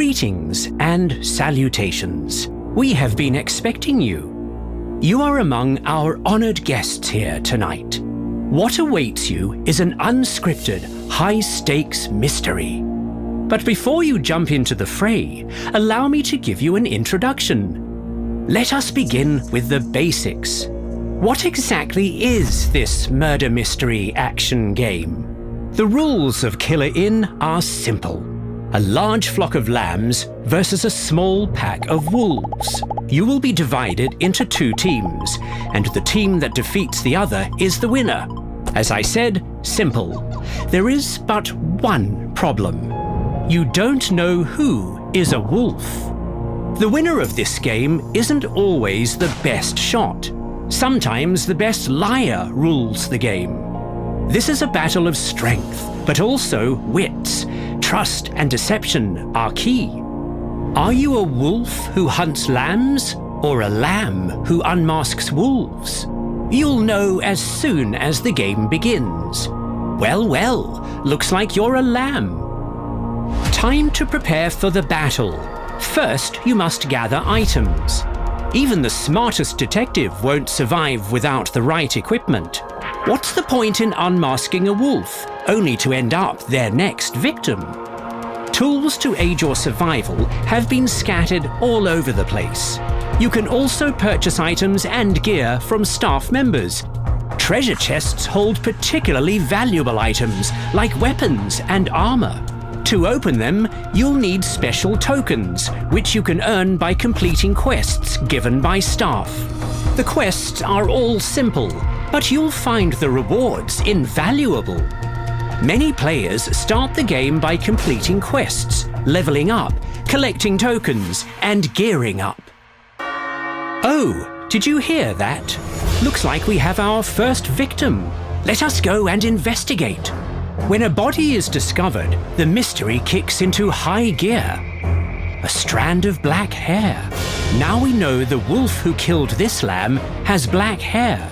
Greetings and salutations. We have been expecting you. You are among our honored guests here tonight. What awaits you is an unscripted, high-stakes mystery. But before you jump into the fray, allow me to give you an introduction. Let us begin with the basics. What exactly is this murder mystery action game? The rules of Killer Inn are simple. A large flock of lambs versus a small pack of wolves. You will be divided into two teams, and the team that defeats the other is the winner. As I said, simple. There is but one problem. You don't know who is a wolf. The winner of this game isn't always the best shot. Sometimes the best liar rules the game. This is a battle of strength, but also wits. Trust and deception are key. Are you a wolf who hunts lambs, or a lamb who unmasks wolves? You'll know as soon as the game begins. Well, looks like you're a lamb. Time to prepare for the battle. First, you must gather items. Even the smartest detective won't survive without the right equipment. What's the point in unmasking a wolf, only to end up their next victim? Tools to aid your survival have been scattered all over the place. You can also purchase items and gear from staff members. Treasure chests hold particularly valuable items like weapons and armor. To open them, you'll need special tokens, which you can earn by completing quests given by staff. The quests are all simple, but you'll find the rewards invaluable. Many players start the game by completing quests, leveling up, collecting tokens, and gearing up. Oh, did you hear that? Looks like we have our first victim. Let us go and investigate. When a body is discovered, the mystery kicks into high gear. A strand of black hair. Now we know the wolf who killed this lamb has black hair.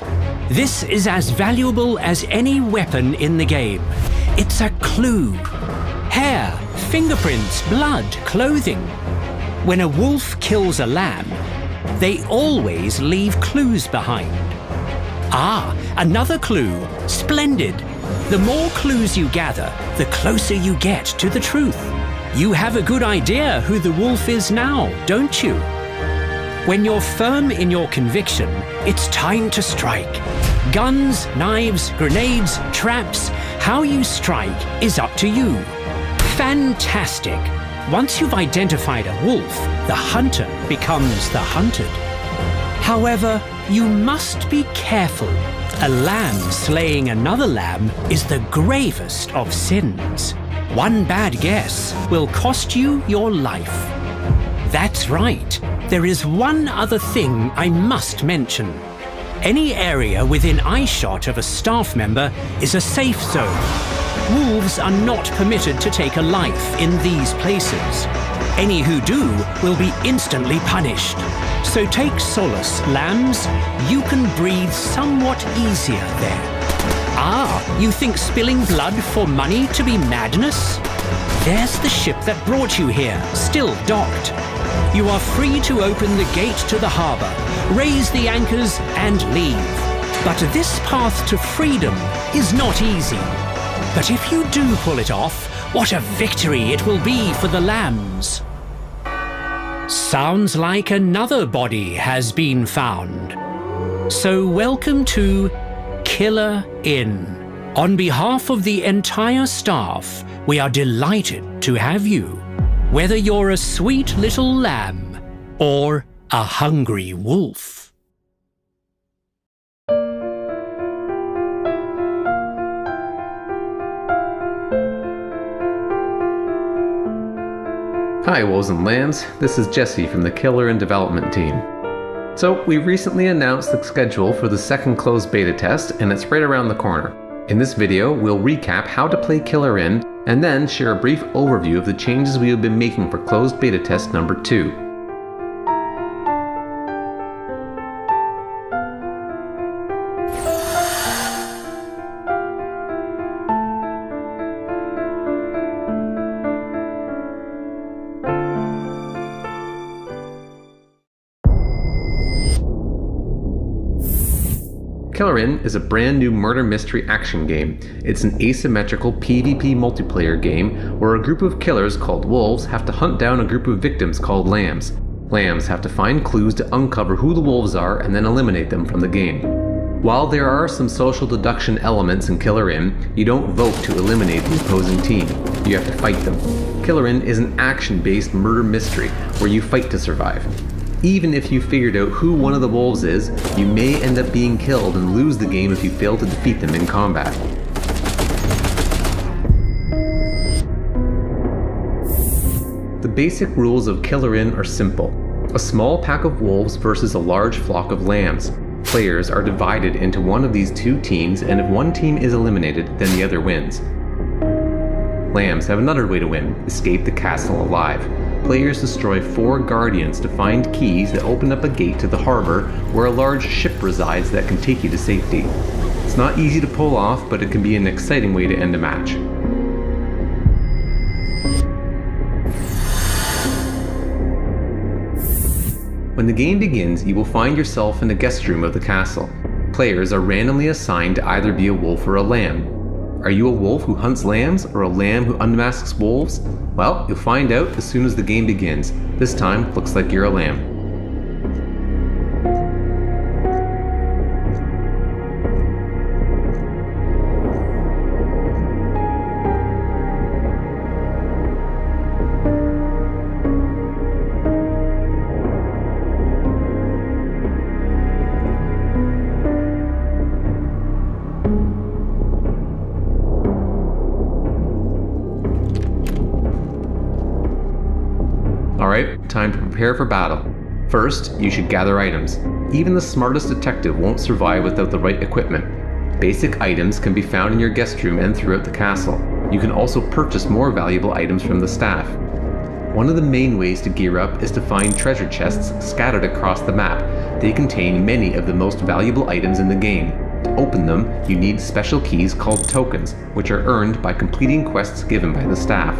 This is as valuable as any weapon in the game. It's a clue. Hair, fingerprints, blood, clothing. When a wolf kills a lamb, they always leave clues behind. Ah, another clue. Splendid. The more clues you gather, the closer you get to the truth. You have a good idea who the wolf is now, don't you? When you're firm in your conviction, it's time to strike. Guns, knives, grenades, traps, how you strike is up to you. Fantastic! Once you've identified a wolf, the hunter becomes the hunted. However, you must be careful. A lamb slaying another lamb is the gravest of sins. One bad guess will cost you your life. That's right. There is one other thing I must mention. Any area within eyeshot of a staff member is a safe zone. Wolves are not permitted to take a life in these places. Any who do will be instantly punished. So take solace, lambs. You can breathe somewhat easier there. Ah, you think spilling blood for money to be madness? There's the ship that brought you here, still docked. You are free to open the gate to the harbor, raise the anchors, and leave. But this path to freedom is not easy. But if you do pull it off, what a victory it will be for the lambs. Sounds like another body has been found. So welcome to Killer Inn. On behalf of the entire staff, we are delighted to have you. Whether you're a sweet little lamb or a hungry wolf. Hi wolves and lambs, this is Jesse from the Killer Inn development team. So we recently announced the schedule for the second closed beta test, and it's right around the corner. In this video, we'll recap how to play Killer Inn and then share a brief overview of the changes we have been making for closed beta test number 2. Killer Inn is a brand new murder mystery action game. It's an asymmetrical PvP multiplayer game where a group of killers called wolves have to hunt down a group of victims called lambs. Lambs have to find clues to uncover who the wolves are and then eliminate them from the game. While there are some social deduction elements in Killer Inn, you don't vote to eliminate the opposing team. You have to fight them. Killer Inn is an action-based murder mystery where you fight to survive. Even if you figured out who one of the wolves is, you may end up being killed and lose the game if you fail to defeat them in combat. The basic rules of Killer Inn are simple. A small pack of wolves versus a large flock of lambs. Players are divided into one of these two teams, and if one team is eliminated, then the other wins. Lambs have another way to win: escape the castle alive. Players destroy 4 guardians to find keys that open up a gate to the harbor where a large ship resides that can take you to safety. It's not easy to pull off, but it can be an exciting way to end a match. When the game begins, you will find yourself in the guest room of the castle. Players are randomly assigned to either be a wolf or a lamb. Are you a wolf who hunts lambs or a lamb who unmasks wolves? Well, you'll find out as soon as the game begins. This time, looks like you're a lamb. Alright, time to prepare for battle. First, you should gather items. Even the smartest detective won't survive without the right equipment. Basic items can be found in your guest room and throughout the castle. You can also purchase more valuable items from the staff. One of the main ways to gear up is to find treasure chests scattered across the map. They contain many of the most valuable items in the game. To open them, you need special keys called tokens, which are earned by completing quests given by the staff.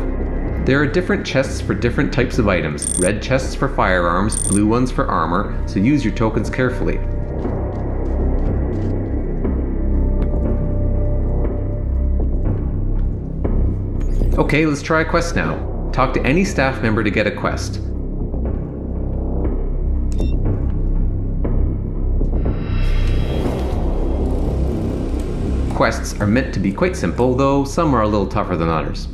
There are different chests for different types of items, red chests for firearms, blue ones for armor, so use your tokens carefully. Okay, let's try a quest now. Talk to any staff member to get a quest. Quests are meant to be quite simple, though some are a little tougher than others.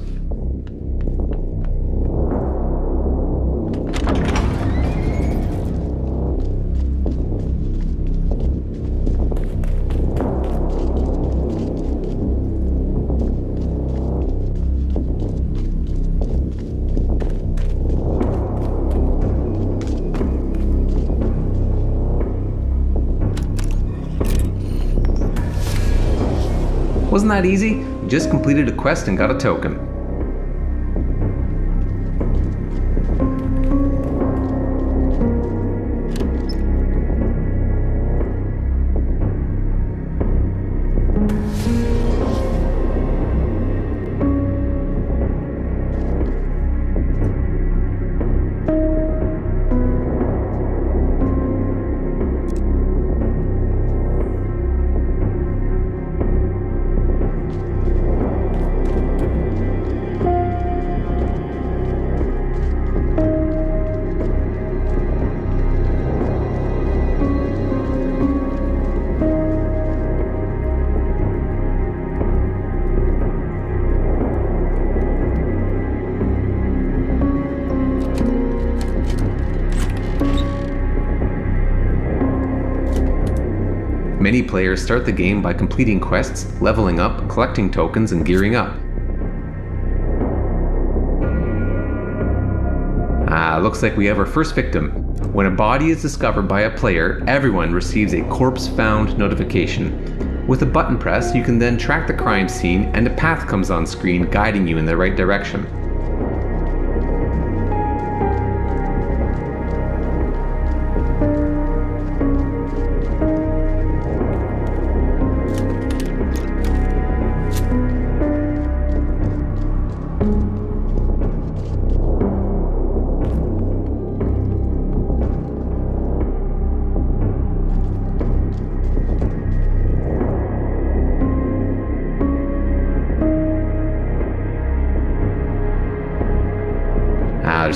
Wasn't that easy? We just completed a quest and got a token. Many players start the game by completing quests, leveling up, collecting tokens, and gearing up. Looks like we have our first victim. When a body is discovered by a player, everyone receives a corpse found notification. With a button press, you can then track the crime scene and a path comes on screen guiding you in the right direction.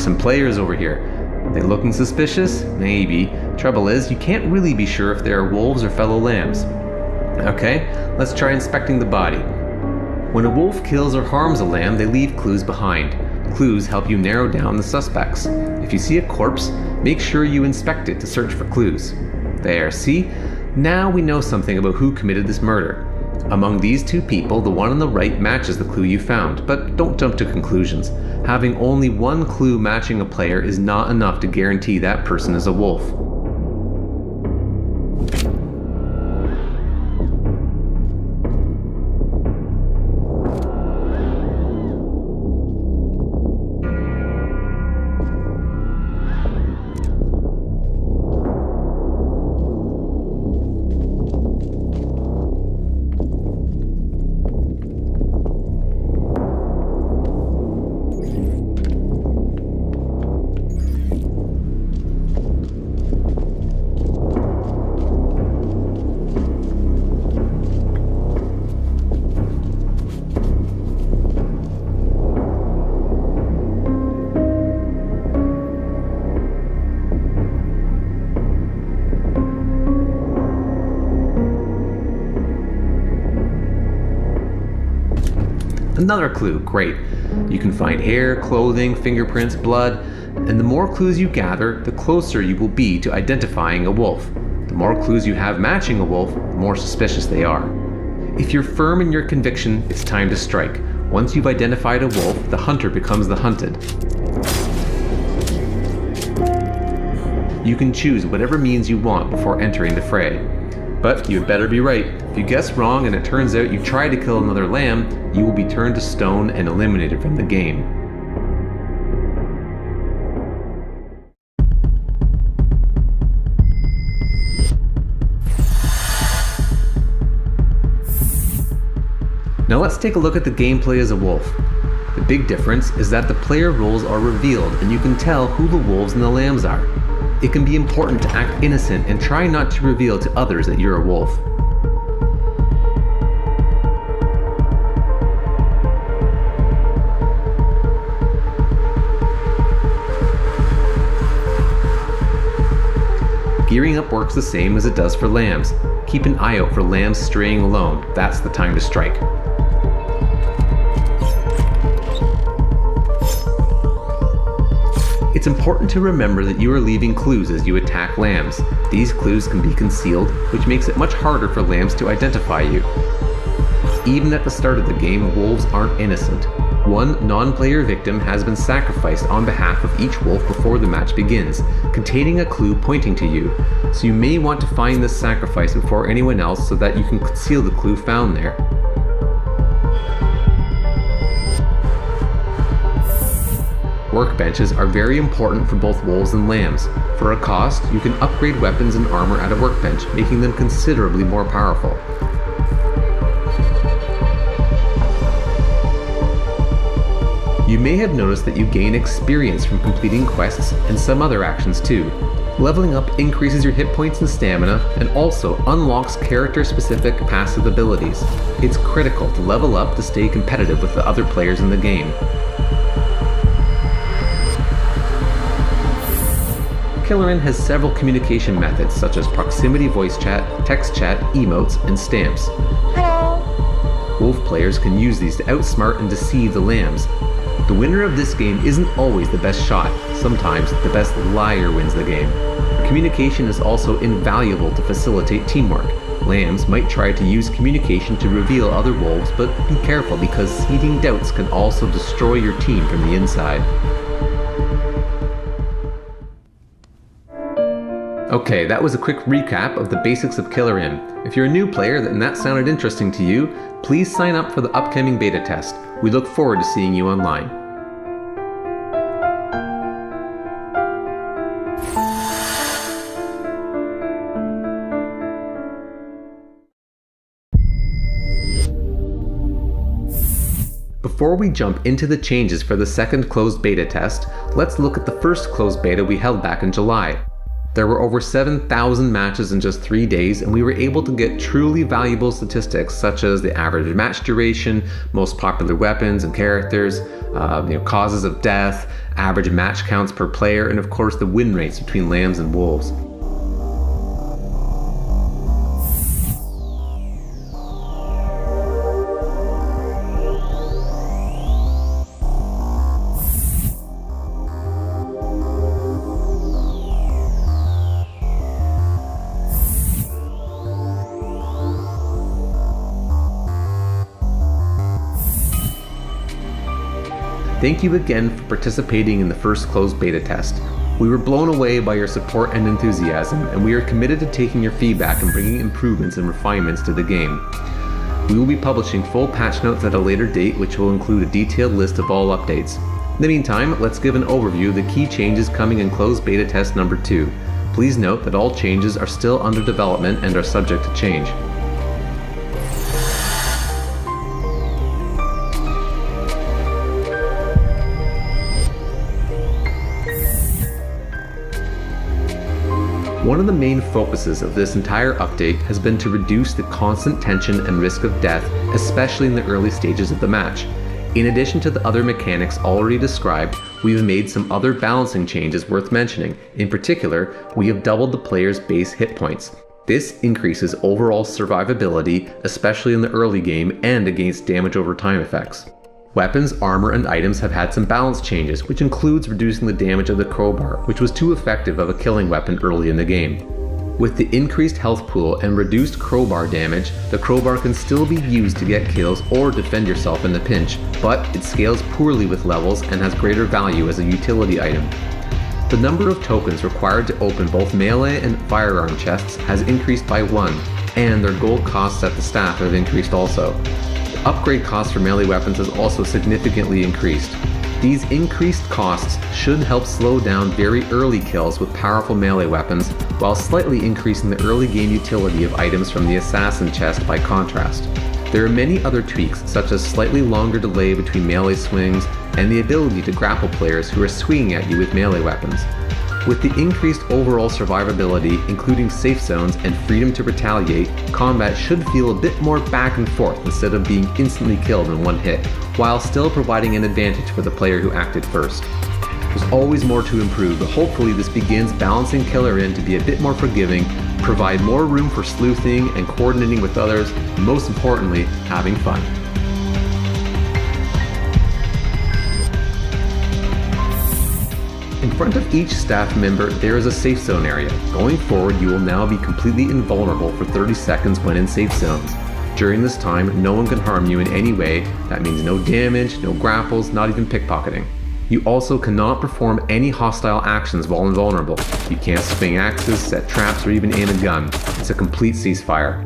there's some players over here. They looking suspicious? Maybe. Trouble is, you can't really be sure if they are wolves or fellow lambs. Okay, let's try inspecting the body. When a wolf kills or harms a lamb, they leave clues behind. Clues help you narrow down the suspects. If you see a corpse, make sure you inspect it to search for clues. There, see? Now we know something about who committed this murder. Among these two people, the one on the right matches the clue you found, but don't jump to conclusions. Having only one clue matching a player is not enough to guarantee that person is a wolf. Another clue, great. You can find hair, clothing, fingerprints, blood, and the more clues you gather, the closer you will be to identifying a wolf. The more clues you have matching a wolf, the more suspicious they are. If you're firm in your conviction, it's time to strike. Once you've identified a wolf, the hunter becomes the hunted. You can choose whatever means you want before entering the fray. But you'd better be right. If you guess wrong and it turns out you tried to kill another lamb, you will be turned to stone and eliminated from the game. Now let's take a look at the gameplay as a wolf. The big difference is that the player roles are revealed and you can tell who the wolves and the lambs are. It can be important to act innocent and try not to reveal to others that you're a wolf. Gearing up works the same as it does for lambs. Keep an eye out for lambs straying alone. That's the time to strike. It's important to remember that you are leaving clues as you attack lambs. These clues can be concealed, which makes it much harder for lambs to identify you. Even at the start of the game, wolves aren't innocent. One non-player victim has been sacrificed on behalf of each wolf before the match begins, containing a clue pointing to you. So you may want to find this sacrifice before anyone else so that you can conceal the clue found there. Workbenches are very important for both wolves and lambs. For a cost, you can upgrade weapons and armor at a workbench, making them considerably more powerful. You may have noticed that you gain experience from completing quests and some other actions too. Leveling up increases your hit points and stamina, and also unlocks character-specific passive abilities. It's critical to level up to stay competitive with the other players in the game. Killerin has several communication methods such as proximity voice chat, text chat, emotes, and stamps. Hello. Wolf players can use these to outsmart and deceive the lambs. The winner of this game isn't always the best shot. Sometimes the best liar wins the game. Communication is also invaluable to facilitate teamwork. Lambs might try to use communication to reveal other wolves, but be careful because seeding doubts can also destroy your team from the inside. Okay, that was a quick recap of the basics of Killerin. If you're a new player and that sounded interesting to you, please sign up for the upcoming beta test. We look forward to seeing you online. Before we jump into the changes for the second closed beta test, let's look at the first closed beta we held back in July. There were over 7,000 matches in just 3 days, and we were able to get truly valuable statistics such as the average match duration, most popular weapons and characters, causes of death, average match counts per player, and of course the win rates between lambs and wolves. Thank you again for participating in the first closed beta test. We were blown away by your support and enthusiasm, and we are committed to taking your feedback and bringing improvements and refinements to the game. We will be publishing full patch notes at a later date, which will include a detailed list of all updates. In the meantime, let's give an overview of the key changes coming in closed beta test number 2. Please note that all changes are still under development and are subject to change. One of the main focuses of this entire update has been to reduce the constant tension and risk of death, especially in the early stages of the match. In addition to the other mechanics already described, we have made some other balancing changes worth mentioning. In particular, we have doubled the player's base hit points. This increases overall survivability, especially in the early game and against damage over time effects. Weapons, armor, and items have had some balance changes, which includes reducing the damage of the crowbar, which was too effective of a killing weapon early in the game. With the increased health pool and reduced crowbar damage, the crowbar can still be used to get kills or defend yourself in the pinch, but it scales poorly with levels and has greater value as a utility item. The number of tokens required to open both melee and firearm chests has increased by 1, and their gold costs at the staff have increased also. Upgrade costs for melee weapons has also significantly increased. These increased costs should help slow down very early kills with powerful melee weapons, while slightly increasing the early game utility of items from the assassin chest by contrast. There are many other tweaks, such as slightly longer delay between melee swings and the ability to grapple players who are swinging at you with melee weapons. With the increased overall survivability, including safe zones and freedom to retaliate, combat should feel a bit more back and forth instead of being instantly killed in one hit, while still providing an advantage for the player who acted first. There's always more to improve, but hopefully this begins balancing Killer in to be a bit more forgiving, provide more room for sleuthing and coordinating with others, and most importantly, having fun. In front of each staff member, there is a safe zone area. Going forward, you will now be completely invulnerable for 30 seconds when in safe zones. During this time, no one can harm you in any way. That means no damage, no grapples, not even pickpocketing. You also cannot perform any hostile actions while invulnerable. You can't swing axes, set traps, or even aim a gun. It's a complete ceasefire.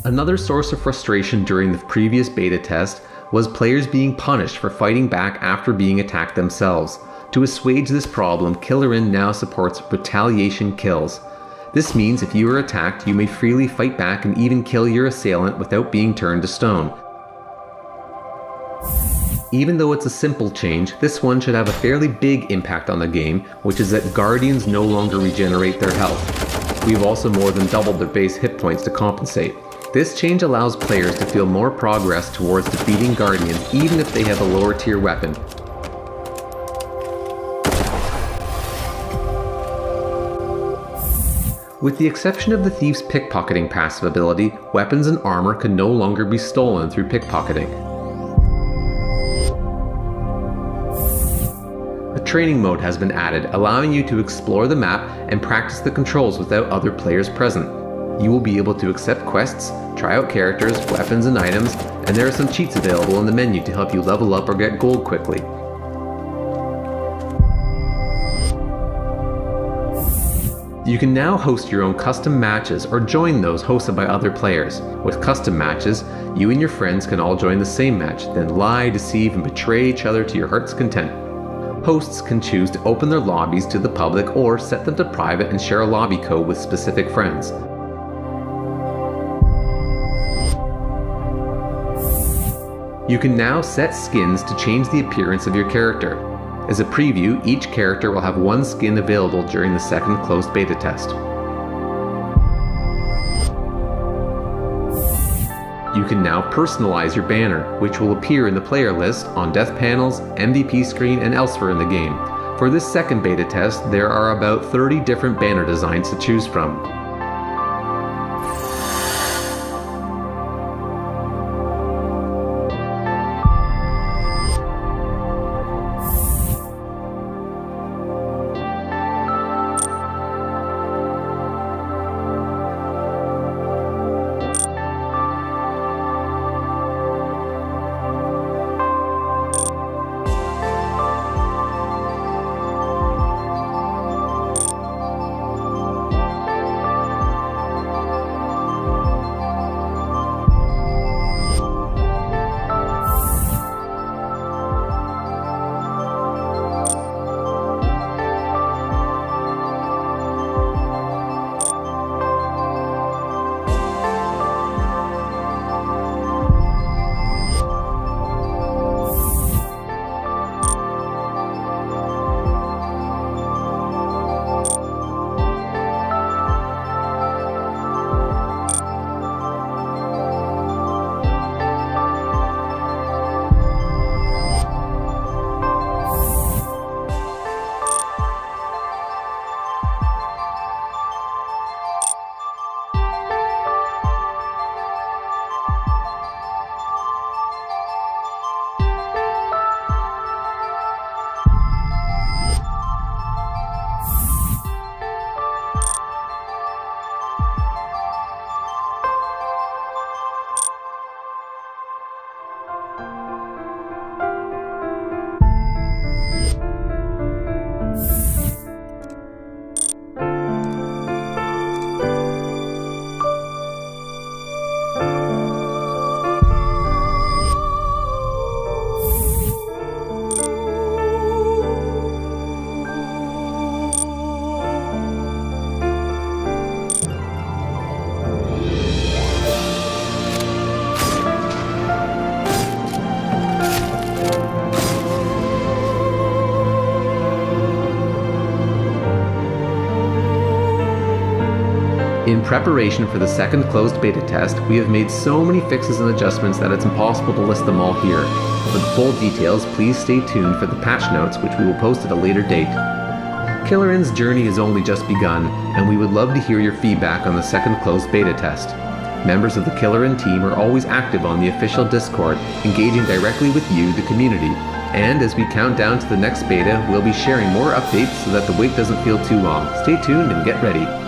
Another source of frustration during the previous beta test was players being punished for fighting back after being attacked themselves. To assuage this problem, Killer In now supports retaliation kills. This means if you are attacked, you may freely fight back and even kill your assailant without being turned to stone. Even though it's a simple change, this one should have a fairly big impact on the game, which is that Guardians no longer regenerate their health. We've also more than doubled their base hit points to compensate. This change allows players to feel more progress towards defeating Guardians even if they have a lower tier weapon. With the exception of the Thief's pickpocketing passive ability, weapons and armor can no longer be stolen through pickpocketing. A training mode has been added, allowing you to explore the map and practice the controls without other players present. You will be able to accept quests, try out characters, weapons and items, and there are some cheats available in the menu to help you level up or get gold quickly. You can now host your own custom matches or join those hosted by other players. With custom matches, you and your friends can all join the same match, then lie, deceive, and betray each other to your heart's content. Hosts can choose to open their lobbies to the public or set them to private and share a lobby code with specific friends. You can now set skins to change the appearance of your character. As a preview, each character will have one skin available during the second closed beta test. You can now personalize your banner, which will appear in the player list, on death panels, MVP screen, and elsewhere in the game. For this second beta test, there are about 30 different banner designs to choose from. In preparation for the second closed beta test, we have made so many fixes and adjustments that it's impossible to list them all here. For the full details, please stay tuned for the patch notes, which we will post at a later date. Killer Inn's journey has only just begun, and we would love to hear your feedback on the second closed beta test. Members of the Killer Inn team are always active on the official Discord, engaging directly with you, the community. And as we count down to the next beta, we'll be sharing more updates so that the wait doesn't feel too long. Stay tuned and get ready.